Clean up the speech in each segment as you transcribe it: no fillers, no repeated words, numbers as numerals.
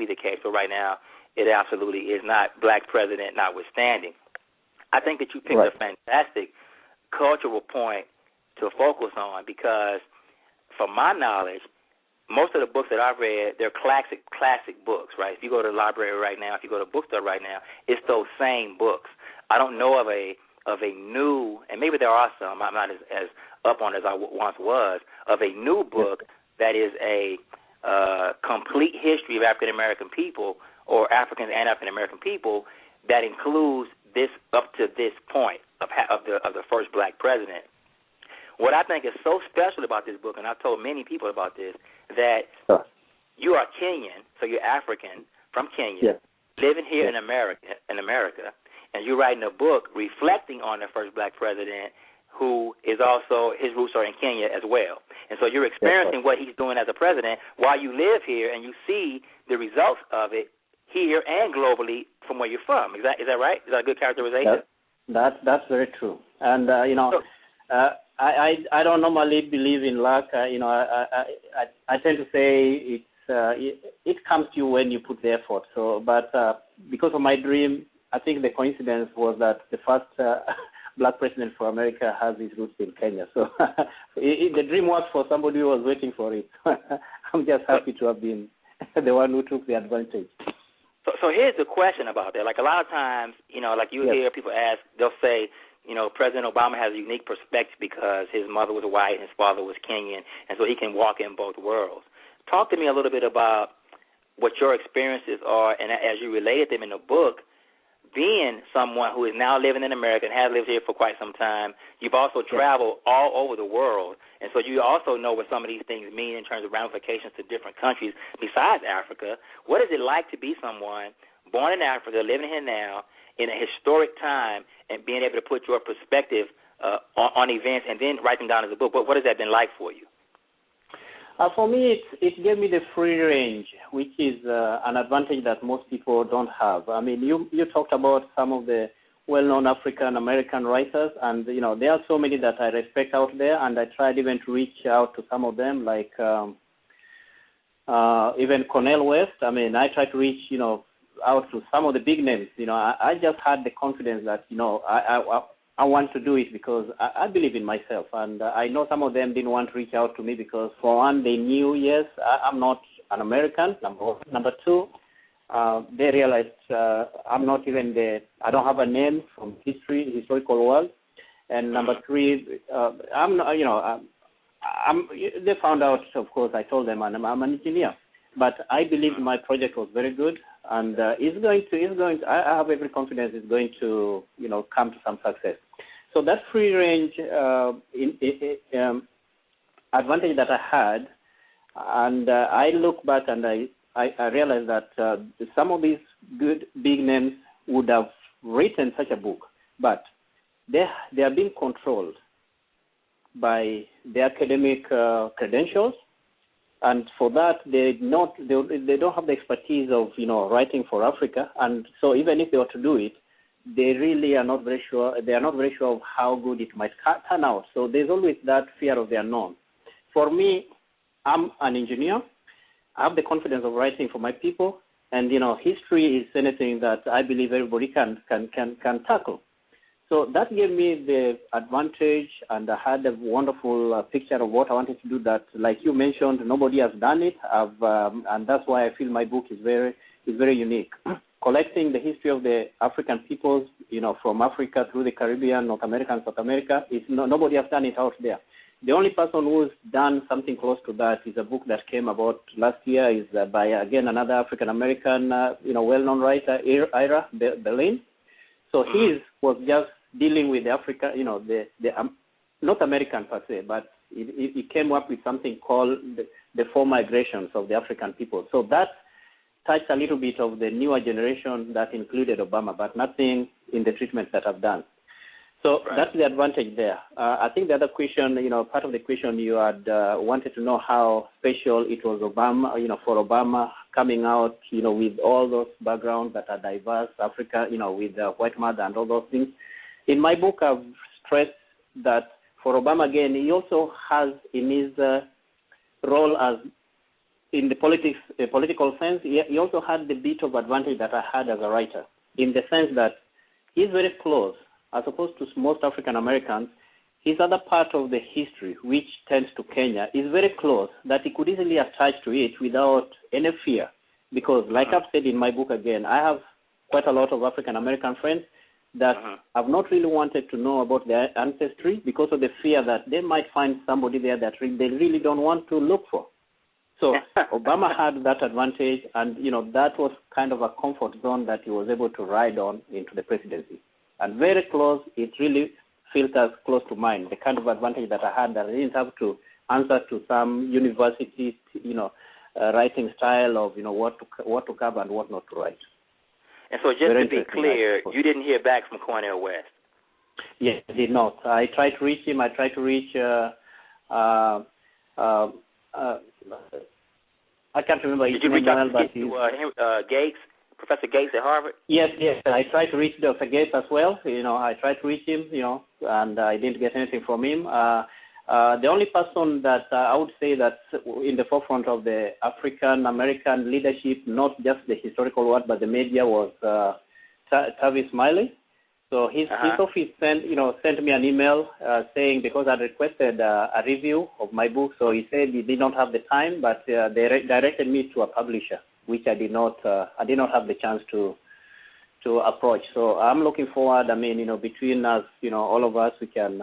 be the case, but right now it absolutely is not, black president notwithstanding. I think that you picked a fantastic cultural point to focus on because, from my knowledge, most of the books that I've read, they're classic books, right? If you go to the library right now, if you go to a bookstore right now, it's those same books. I don't know of a new, and maybe there are some, I'm not as up on as I once was, of a new book that is a complete history of African American people or Africans and African American people that includes this up to this point of the first black president. What I think is so special about this book, and I've told many people about this, that you are Kenyan, so you're African from Kenya, living here in America, and you're writing a book reflecting on the first black president who is also, his roots are in Kenya as well. And so you're experiencing what he's doing as a president while you live here, and you see the results of it here and globally from where you're from. Is that right? Is that a good characterization? That's very true. And, I don't normally believe in luck. I tend to say it comes to you when you put the effort. So, but because of my dream, I think the coincidence was that the first black president for America has his roots in Kenya. So the dream worked for somebody who was waiting for it. I'm just happy to have been the one who took the advantage. So here's the question about that. Like a lot of times, like you hear people ask, they'll say, President Obama has a unique perspective because his mother was white and his father was Kenyan, and so he can walk in both worlds. Talk to me a little bit about what your experiences are, and as you related them in the book, being someone who is now living in America and has lived here for quite some time, you've also traveled all over the world, and so you also know what some of these things mean in terms of ramifications to different countries besides Africa. What is it like to be someone born in Africa, living here now, in a historic time, and being able to put your perspective on events and then write them down as a book? What has that been like for you? For me, it gave me the free range, which is an advantage that most people don't have. I mean, you talked about some of the well-known African-American writers, and, there are so many that I respect out there, and I tried even to reach out to some of them, like even Cornel West. I mean, I tried to reach, out to some of the big names. I just had the confidence that, I want to do it because I believe in myself. And I know some of them didn't want to reach out to me because, for one, they knew, yes, I'm not an American, number one. Number two, they realized I'm not even I don't have a name from historical world. And number three, I'm not, they found out, of course, I told them I'm an engineer. But I believe my project was very good, and it's going to. I have every confidence it's going to, come to some success. So that free range advantage that I had, and I look back and I realized that some of these good big names would have written such a book, but they are being controlled by the academic credentials. And for that, they don't have the expertise of, writing for Africa. And so even if they were to do it, they really are not very sure. They are not very sure of how good it might turn out. So there's always that fear of the unknown. For me, I'm an engineer. I have the confidence of writing for my people. And, history is anything that I believe everybody can tackle. So that gave me the advantage, and I had a wonderful picture of what I wanted to do that, like you mentioned, nobody has done it, and that's why I feel my book is very unique. Collecting the history of the African peoples, from Africa through the Caribbean, North America, and South America, nobody has done it out there. The only person who's done something close to that is a book that came about last year, is by, again, another African-American, well-known writer, Ira Berlin. So his was just dealing with Africa, not American per se, but it came up with something called the four migrations of the African people. So that touched a little bit of the newer generation that included Obama, but nothing in the treatment that I've done. So that's the advantage there. I think the other question, part of the question you had wanted to know how special it was Obama, for Obama coming out, with all those backgrounds that are diverse, Africa, with white mother and all those things. In my book, I've stressed that for Obama, again, he also has in his role as in the political sense, he also had the bit of advantage that I had as a writer, in the sense that he's very close, as opposed to most African Americans. His other part of the history, which tends to Kenya, is very close, that he could easily attach to it without any fear. Because, like I've said in my book again, I have quite a lot of African American friends that have not really wanted to know about their ancestry because of the fear that they might find somebody there that they really don't want to look for. So Obama had that advantage, and that was kind of a comfort zone that he was able to ride on into the presidency. And very close, it really filters close to mine, the kind of advantage that I had, that I didn't have to answer to some university, writing style of, what to cover and what not to write. And so just to be clear, you didn't hear back from Cornel West? Yes, I did not. I tried to reach him. I tried to reach, I can't remember his name well, but Gates? Professor Gates at Harvard? Yes. I tried to reach Dr. Gates as well. I tried to reach him, and I didn't get anything from him. The only person that I would say that in the forefront of the African American leadership, not just the historical world, but the media, was Tavis Smiley. So his office sent me an email saying, because I requested a review of my book, so he said he did not have the time, but they directed me to a publisher, which I did not have the chance to approach. So I'm looking forward. Between us, all of us, we can,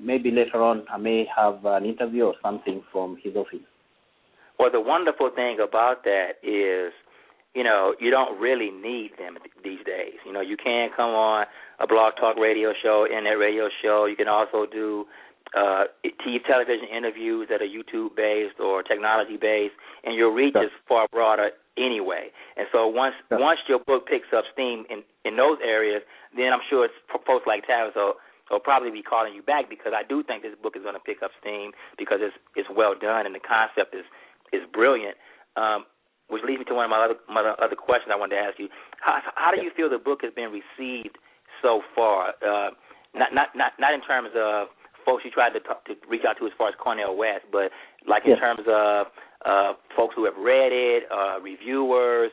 maybe later on I may have an interview or something from his office. Well, the wonderful thing about that is, you don't really need them these days. You can come on a blog talk radio show, internet radio show. You can also do television interviews that are YouTube-based or technology-based, and your reach is far broader anyway. And so once your book picks up steam in those areas, then I'm sure it's folks like Tavis will probably be calling you back, because I do think this book is going to pick up steam because it's well done and the concept is brilliant. Which leads me to one of my other questions I wanted to ask you. How do you feel the book has been received so far? Not in terms of folks you tried to reach out to as far as Cornel West, but in terms of folks who have read it, reviewers,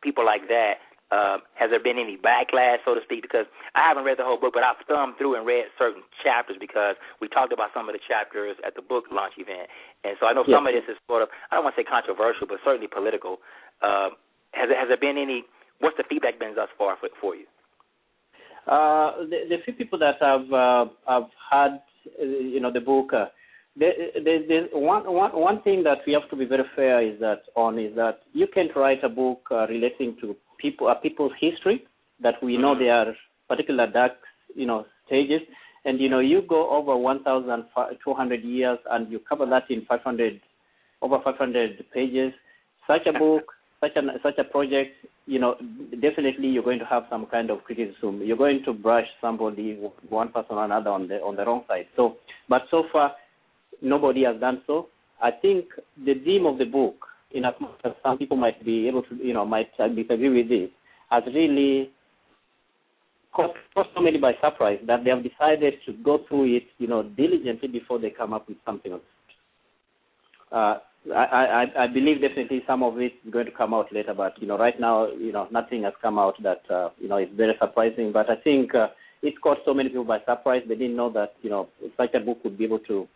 people like that. Has there been any backlash, so to speak? Because I haven't read the whole book, but I've thumbed through and read certain chapters because we talked about some of the chapters at the book launch event. And so I know some of this is sort of, I don't want to say controversial, but certainly political. Has there been any, what's the feedback been thus far for you? The few people that have had, the book, there's one thing that we have to be very fair is that you can't write a book relating to people's history that we know they are particular dark, stages, and you go over 1,200 years and you cover that in over 500 pages. Such a book, such a project, definitely you're going to have some kind of criticism. You're going to brush somebody, one person or another, on the wrong side. But so far, nobody has done so. I think the theme of the book, in as much as some people might be able to, might disagree with this, has really caught so many by surprise that they have decided to go through it, diligently before they come up with something else. I believe definitely some of it is going to come out later, but right now, nothing has come out that is very surprising. But I think it caught so many people by surprise. They didn't know that such a book would be able to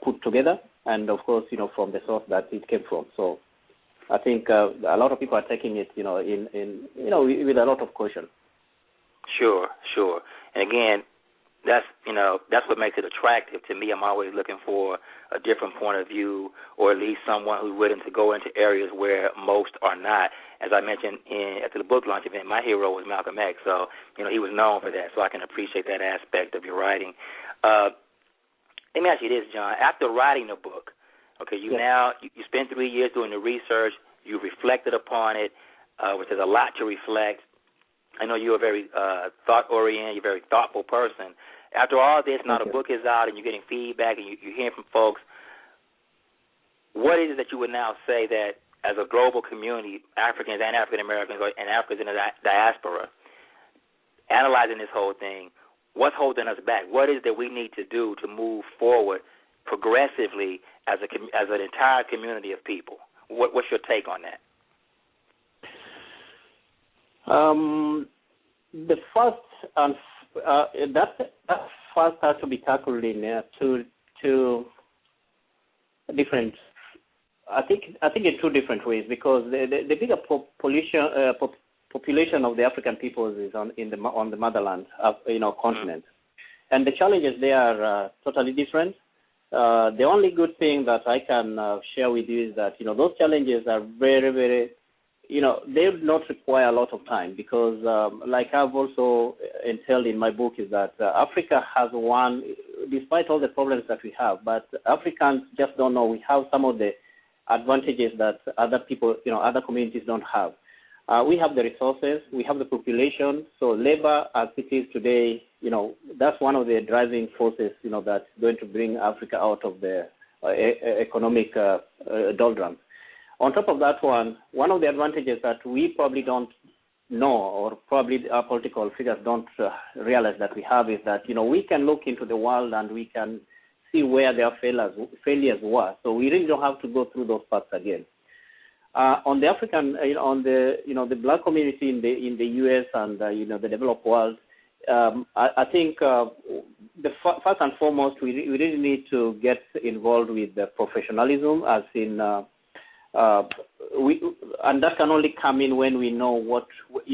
put together, and of course, from the source that it came from. So I think a lot of people are taking it, with a lot of caution. Sure. And again, that's what makes it attractive to me. I'm always looking for a different point of view, or at least someone who's willing to go into areas where most are not. As I mentioned at the book launch event, my hero was Malcolm X, so he was known for that. So I can appreciate that aspect of your writing. Let me ask you this, John. After writing the book, okay, you spent 3 years doing the research. You reflected upon it, which is a lot to reflect. I know you're a very thought-oriented, you're a very thoughtful person. After all this, now the book is out and you're getting feedback and you're hearing from folks, what is it that you would now say that as a global community, Africans and African-Americans and Africans in the diaspora, analyzing this whole thing, what's holding us back? What is it that we need to do to move forward progressively as an entire community of people? What's your take on that? The first that first has to be tackled in two different. I think in two different ways, because the bigger population of the African peoples is on the motherland, continent, and the challenges there are totally different. The only good thing that I can share with you is that those challenges are very, very, they would not require a lot of time, because like I've also entailed in my book, is that Africa has one, despite all the problems that we have, but Africans just don't know we have some of the advantages that other people, other communities don't have. We have the resources, we have the population, so labor as it is today, that's one of the driving forces, that's going to bring Africa out of the economic doldrums. On top of that one of the advantages that we probably don't know, or probably our political figures don't realize that we have, is that, we can look into the world and we can see where their failures were. So we really don't have to go through those paths again. On the African, on the black community in the U.S. and the developed world, I think the first and foremost, we really need to get involved with the professionalism, as in and that can only come in when we know what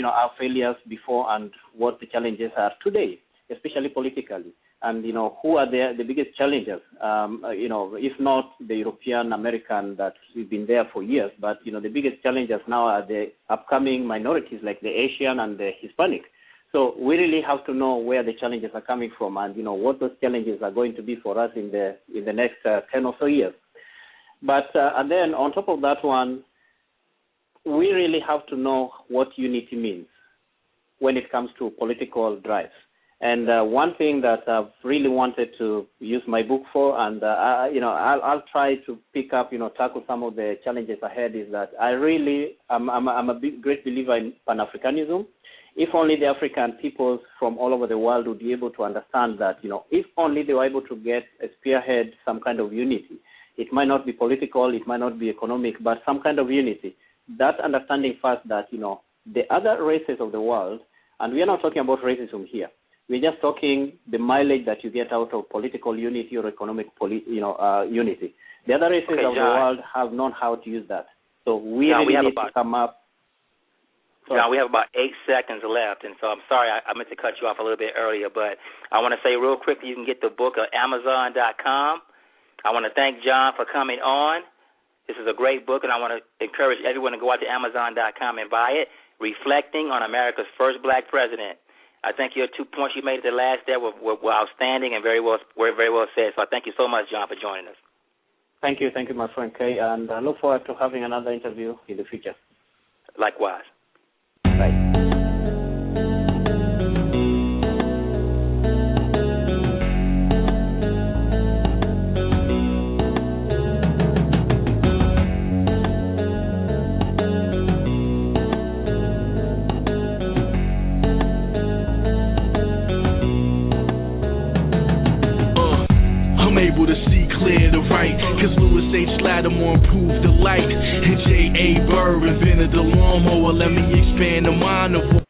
our failures before and what the challenges are today, especially politically. And, who are the biggest challenges, if not the European, American, that we've been there for years, but, the biggest challenges now are the upcoming minorities like the Asian and the Hispanic. So we really have to know where the challenges are coming from and, what those challenges are going to be for us in the next 10 or so years. But and then on top of that one, we really have to know what unity means when it comes to political drives. And one thing that I've really wanted to use my book for, and I'll try to pick up, tackle some of the challenges ahead, is that I'm a great believer in Pan-Africanism. If only the African peoples from all over the world would be able to understand that, if only they were able to spearhead some kind of unity. It might not be political, it might not be economic, but some kind of unity. That understanding first that, the other races of the world, and we are not talking about racism here. We're just talking the mileage that you get out of political unity or economic unity. The other races of the world have known how to use that. So we need to come up. John, we have about 8 seconds left, and so I'm sorry I meant to cut you off a little bit earlier, but I want to say real quickly you can get the book at Amazon.com. I want to thank John for coming on. This is a great book, and I want to encourage everyone to go out to Amazon.com and buy it, Reflecting on America's First Black President. I think your 2 points you made at the last there were outstanding and very well said. So I thank you so much, John, for joining us. Thank you, my friend Kay, and I look forward to having another interview in the future. Likewise. Bye. Lattimore improved the light, and J.A. Burr invented the lawnmower. Let me expand the mind of